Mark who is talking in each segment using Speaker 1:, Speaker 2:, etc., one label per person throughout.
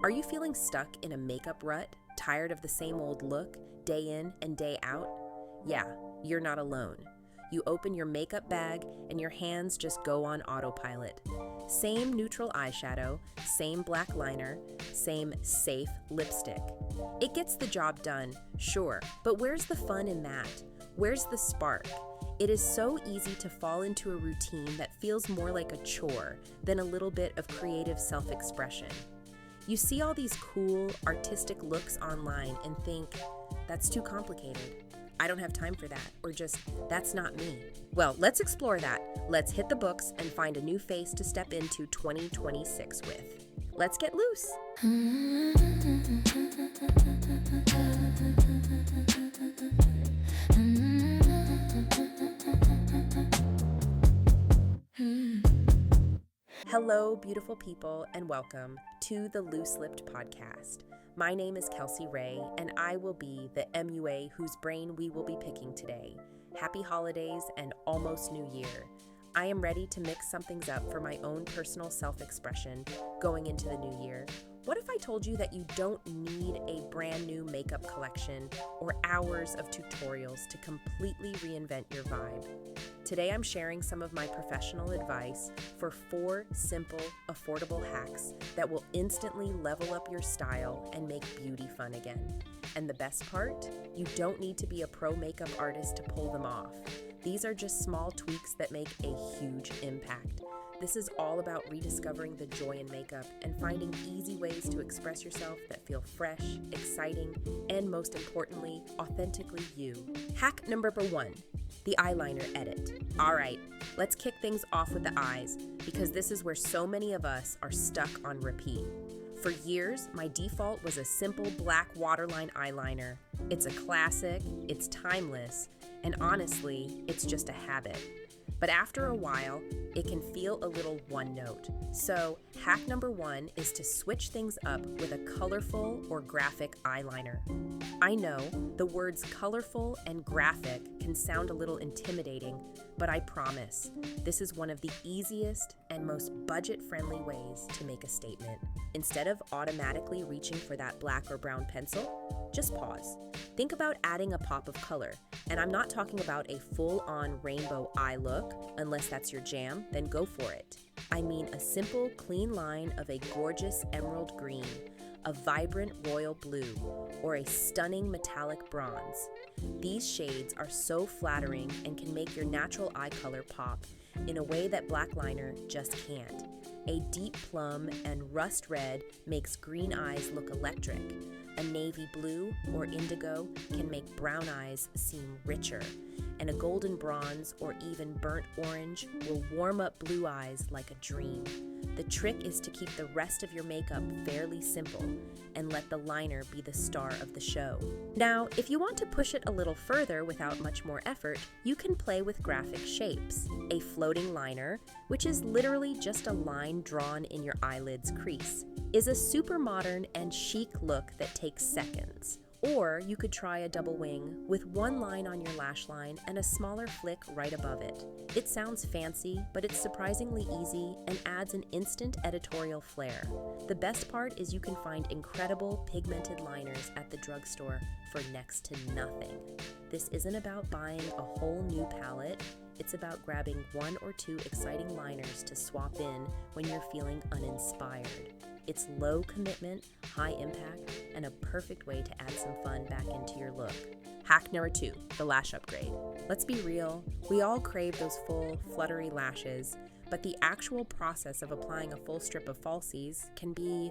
Speaker 1: Are you feeling stuck in a makeup rut, tired of the same old look, day in and day out? Yeah, you're not alone. You open your makeup bag and your hands just go on autopilot. Same neutral eyeshadow, same black liner, same safe lipstick. It gets the job done, sure, but where's the fun in that? Where's the spark? It is so easy to fall into a routine that feels more like a chore than a little bit of creative self-expression. You see all these cool, artistic looks online and think, that's too complicated. I don't have time for that, or just, that's not me. Well, let's explore that. Let's hit the books and find a new face to step into 2026 with. Let's get loose. Hello, beautiful people, and welcome to the Loose Lipped Podcast. My name is Kelsey Ray, and I will be the MUA whose brain we will be picking today. Happy holidays and almost New Year. I am ready to mix some things up for my own personal self-expression going into the new year. What if I told you that you don't need a brand new makeup collection or hours of tutorials to completely reinvent your vibe? Today I'm sharing some of my professional advice for 4 simple, affordable hacks that will instantly level up your style and make beauty fun again. And the best part? You don't need to be a pro makeup artist to pull them off. These are just small tweaks that make a huge impact. This is all about rediscovering the joy in makeup and finding easy ways to express yourself that feel fresh, exciting, and most importantly, authentically you. Hack number 1, the eyeliner edit. All right, let's kick things off with the eyes because this is where so many of us are stuck on repeat. For years, my default was a simple black waterline eyeliner. It's a classic, it's timeless, and honestly, it's just a habit. But after a while, it can feel a little one note. So hack number 1 is to switch things up with a colorful or graphic eyeliner. I know the words colorful and graphic can sound a little intimidating, but I promise this is one of the easiest and most budget-friendly ways to make a statement. Instead of automatically reaching for that black or brown pencil, just pause. Think about adding a pop of color, and I'm not talking about a full-on rainbow eye look. Unless that's your jam, then go for it. I mean a simple, clean line of a gorgeous emerald green, a vibrant royal blue, or a stunning metallic bronze. These shades are so flattering and can make your natural eye color pop in a way that black liner just can't. A deep plum and rust red makes green eyes look electric. A navy blue or indigo can make brown eyes seem richer, and a golden bronze or even burnt orange will warm up blue eyes like a dream. The trick is to keep the rest of your makeup fairly simple and let the liner be the star of the show. Now, if you want to push it a little further without much more effort, you can play with graphic shapes. A floating liner, which is literally just a line drawn in your eyelid's crease, is a super modern and chic look that takes seconds. Or you could try a double wing with one line on your lash line and a smaller flick right above it. It sounds fancy, but it's surprisingly easy and adds an instant editorial flair. The best part is you can find incredible pigmented liners at the drugstore for next to nothing. This isn't about buying a whole new palette. It's about grabbing 1 or 2 exciting liners to swap in when you're feeling uninspired. It's low commitment, high impact, and a perfect way to add some fun back into your look. Hack number 2, the lash upgrade. Let's be real, we all crave those full, fluttery lashes, but the actual process of applying a full strip of falsies can be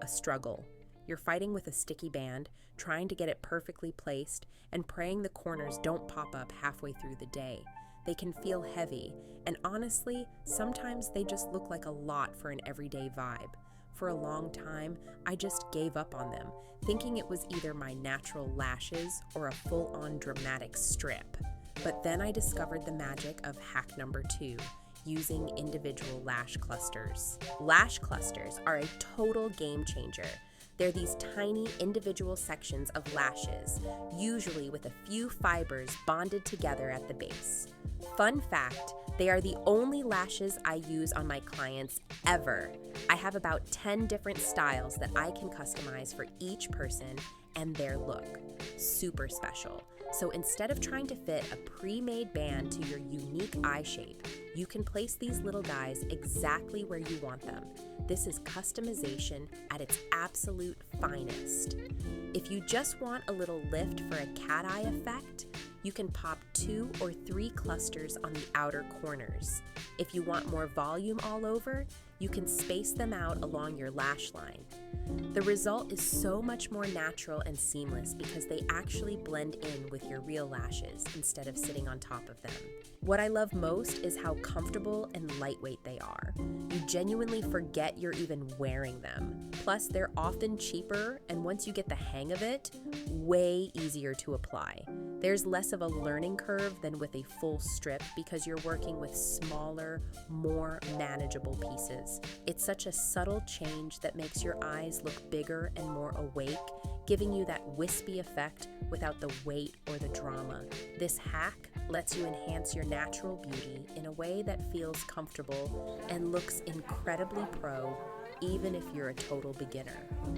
Speaker 1: a struggle. You're fighting with a sticky band, trying to get it perfectly placed, and praying the corners don't pop up halfway through the day. They can feel heavy, and honestly, sometimes they just look like a lot for an everyday vibe. For a long time, I just gave up on them, thinking it was either my natural lashes or a full-on dramatic strip. But then I discovered the magic of hack number 2, using individual lash clusters. Lash clusters are a total game changer. They're these tiny individual sections of lashes, usually with a few fibers bonded together at the base. Fun fact, they are the only lashes I use on my clients ever. I have about 10 different styles that I can customize for each person and their look. Super special. So instead of trying to fit a pre-made band to your unique eye shape, you can place these little guys exactly where you want them. This is customization at its absolute finest. If you just want a little lift for a cat eye effect, you can pop 2 or 3 clusters on the outer corners. If you want more volume all over, you can space them out along your lash line. The result is so much more natural and seamless because they actually blend in with your real lashes instead of sitting on top of them. What I love most is how comfortable and lightweight they are. You genuinely forget you're even wearing them. Plus, they're often cheaper, and once you get the hang of it, way easier to apply. There's less of a learning curve than with a full strip because you're working with smaller, more manageable pieces. It's such a subtle change that makes your eyes look bigger and more awake, giving you that wispy effect without the weight or the drama. This hack lets you enhance your natural beauty in a way that feels comfortable and looks incredibly pro, even if you're a total beginner.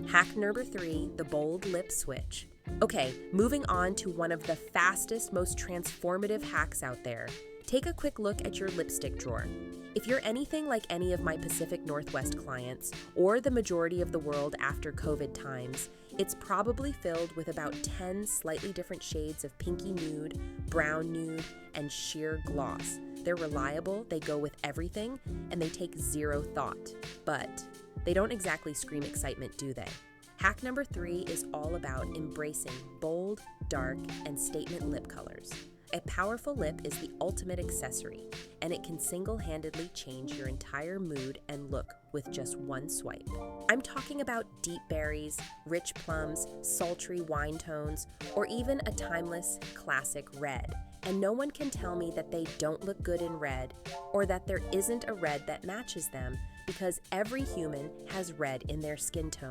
Speaker 1: Hack number 3, the bold lip switch. Okay, moving on to one of the fastest, most transformative hacks out there. Take a quick look at your lipstick drawer. If you're anything like any of my Pacific Northwest clients, or the majority of the world after COVID times, it's probably filled with about 10 slightly different shades of pinky nude, brown nude, and sheer gloss. They're reliable, they go with everything, and they take zero thought. But they don't exactly scream excitement, do they? Hack number 3 is all about embracing bold, dark, and statement lip colors. A powerful lip is the ultimate accessory, and it can single-handedly change your entire mood and look with just one swipe. I'm talking about deep berries, rich plums, sultry wine tones, or even a timeless classic red. And no one can tell me that they don't look good in red, or that there isn't a red that matches them, because every human has red in their skin tone.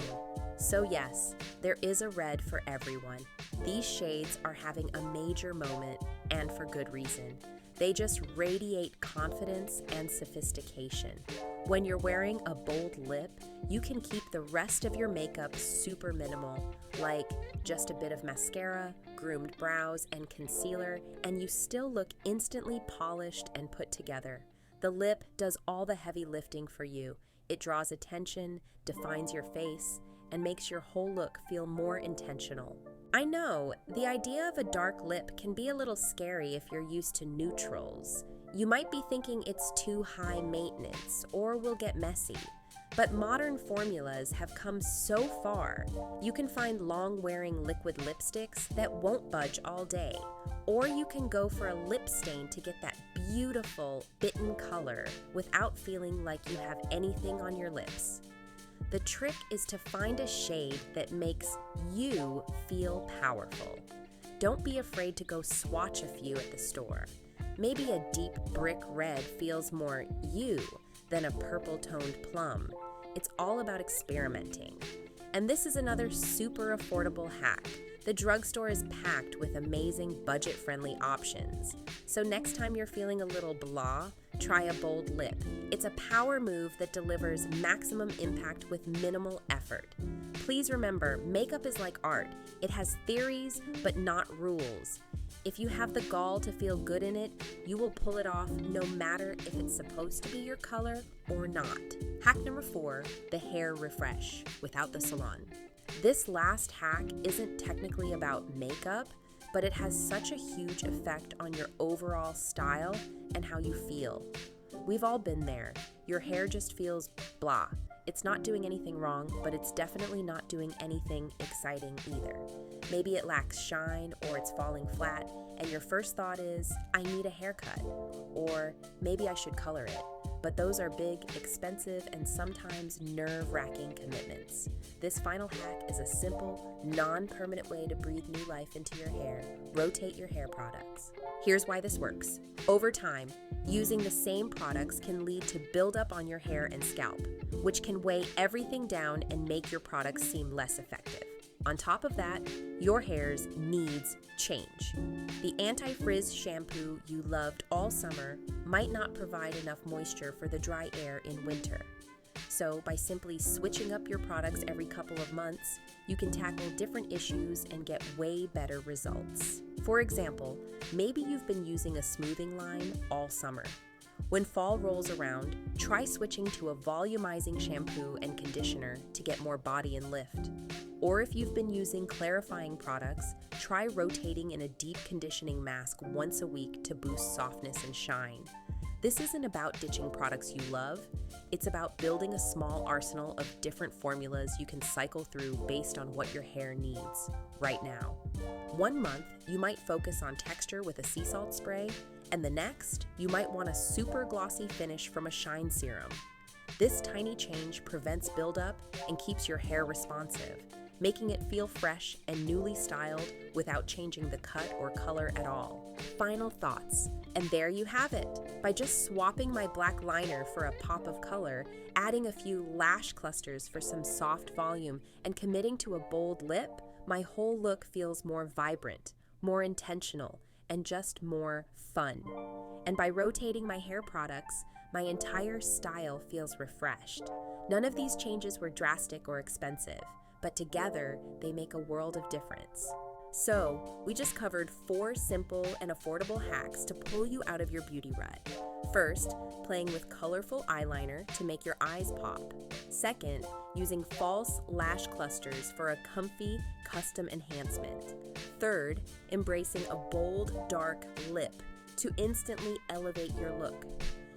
Speaker 1: So yes, there is a red for everyone. These shades are having a major moment, and for good reason. They just radiate confidence and sophistication. When you're wearing a bold lip, you can keep the rest of your makeup super minimal, like just a bit of mascara, groomed brows, and concealer, and you still look instantly polished and put together. The lip does all the heavy lifting for you. It draws attention, defines your face, and makes your whole look feel more intentional. I know, the idea of a dark lip can be a little scary if you're used to neutrals. You might be thinking it's too high maintenance or will get messy. But modern formulas have come so far. You can find long-wearing liquid lipsticks that won't budge all day. Or you can go for a lip stain to get that beautiful, bitten color without feeling like you have anything on your lips. The trick is to find a shade that makes you feel powerful. Don't be afraid to go swatch a few at the store. Maybe a deep brick red feels more you than a purple-toned plum. It's all about experimenting. And this is another super affordable hack. The drugstore is packed with amazing budget-friendly options. So next time you're feeling a little blah, try a bold lip. It's a power move that delivers maximum impact with minimal effort. Please remember, makeup is like art. It has theories, but not rules. If you have the gall to feel good in it, you will pull it off no matter if it's supposed to be your color or not. Hack number 4, the hair refresh without the salon. This last hack isn't technically about makeup, but it has such a huge effect on your overall style and how you feel. We've all been there. Your hair just feels blah. It's not doing anything wrong, but it's definitely not doing anything exciting either. Maybe it lacks shine or it's falling flat, and your first thought is, I need a haircut, or maybe I should color it. But those are big, expensive, and sometimes nerve-wracking commitments. This final hack is a simple, non-permanent way to breathe new life into your hair. Rotate your hair products. Here's why this works. Over time, using the same products can lead to buildup on your hair and scalp, which can weigh everything down and make your products seem less effective. On top of that, your hair's needs change. The anti-frizz shampoo you loved all summer might not provide enough moisture for the dry air in winter. So by simply switching up your products every couple of months, you can tackle different issues and get way better results. For example, maybe you've been using a smoothing line all summer. When fall rolls around, try switching to a volumizing shampoo and conditioner to get more body and lift. Or if you've been using clarifying products, try rotating in a deep conditioning mask once a week to boost softness and shine. This isn't about ditching products you love, it's about building a small arsenal of different formulas you can cycle through based on what your hair needs right now. 1 month, you might focus on texture with a sea salt spray, and the next, you might want a super glossy finish from a shine serum. This tiny change prevents buildup and keeps your hair responsive, making it feel fresh and newly styled without changing the cut or color at all. Final thoughts, and there you have it. By just swapping my black liner for a pop of color, adding a few lash clusters for some soft volume, and committing to a bold lip, my whole look feels more vibrant, more intentional, and just more fun. And by rotating my hair products, my entire style feels refreshed. None of these changes were drastic or expensive, but together they make a world of difference. So, we just covered 4 simple and affordable hacks to pull you out of your beauty rut. First, playing with colorful eyeliner to make your eyes pop. Second, using false lash clusters for a comfy, custom enhancement. Third, embracing a bold, dark lip to instantly elevate your look.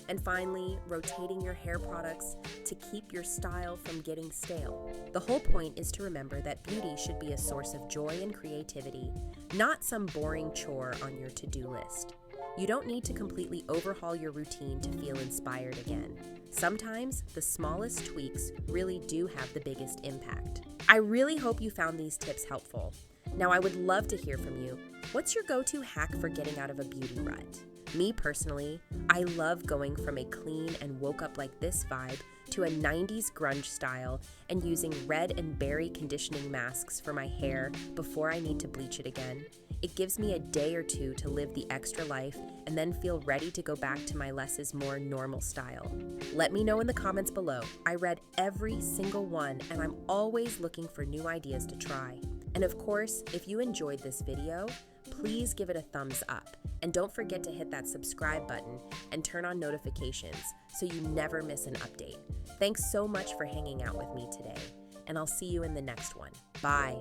Speaker 1: And finally, rotating your hair products to keep your style from getting stale. The whole point is to remember that beauty should be a source of joy and creativity, not some boring chore on your to-do list. You don't need to completely overhaul your routine to feel inspired again. Sometimes, the smallest tweaks really do have the biggest impact. I really hope you found these tips helpful. Now, I would love to hear from you. What's your go-to hack for getting out of a beauty rut? Me personally, I love going from a clean and woke up like this vibe to a 90s grunge style and using red and berry conditioning masks for my hair before I need to bleach it again. It gives me a day or two to live the extra life and then feel ready to go back to my less is more normal style. Let me know in the comments below. I read every single one and I'm always looking for new ideas to try. And of course, if you enjoyed this video, please give it a thumbs up. And don't forget to hit that subscribe button and turn on notifications so you never miss an update. Thanks so much for hanging out with me today, and I'll see you in the next one. Bye.